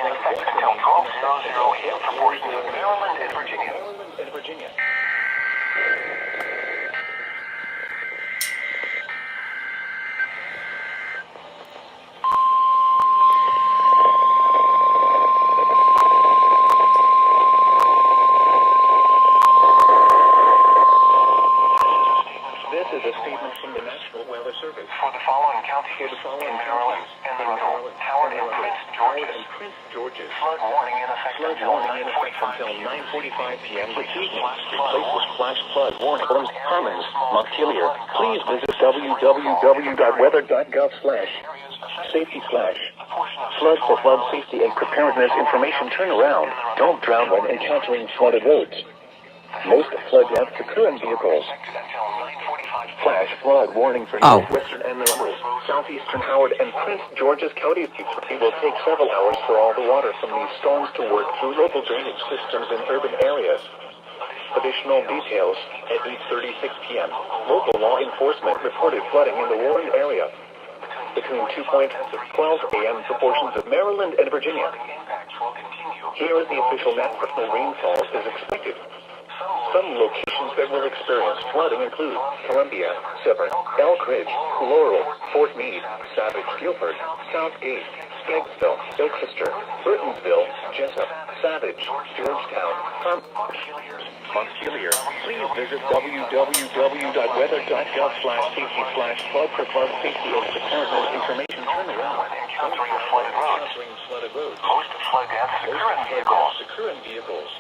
in effect until 12:00 a.m. for portions of Maryland and Virginia. This is a statement from the National Weather Service. For the following counties in Maryland and Howard and Prince George's. Flood warning in effect until 9:45 p.m. this evening. Replaces flash flood warning. Commons, Montpelier. Please visit www.weather.gov/safety/flood for flood safety and preparedness information. Turn around. Don't drown when encountering flooded roads. Most flood deaths occur in vehicles. Flash flood warning for northwestern and the southeastern Howard and Prince George's counties. It will take several hours for all the water from these storms to work through local drainage systems in urban areas. Additional details at 8:36 p.m. Local law enforcement reported flooding in the Warren area between 2.12 a.m. for portions of Maryland and Virginia. Here is the official national rainfall is expected. Some locations that will experience flooding include Columbia, Severn, Elk Ridge, Laurel, Fort Meade, Savage, Guilford, Southgate, Skaggsville, Ilchester, Burtonsville, Jessup, Savage, Georgetown, Montpelier. Please visit www.weather.gov/safety/flood for flood safety and preparedness information. Turn around. Encountering flooded roads. Most flood deaths occur in vehicles.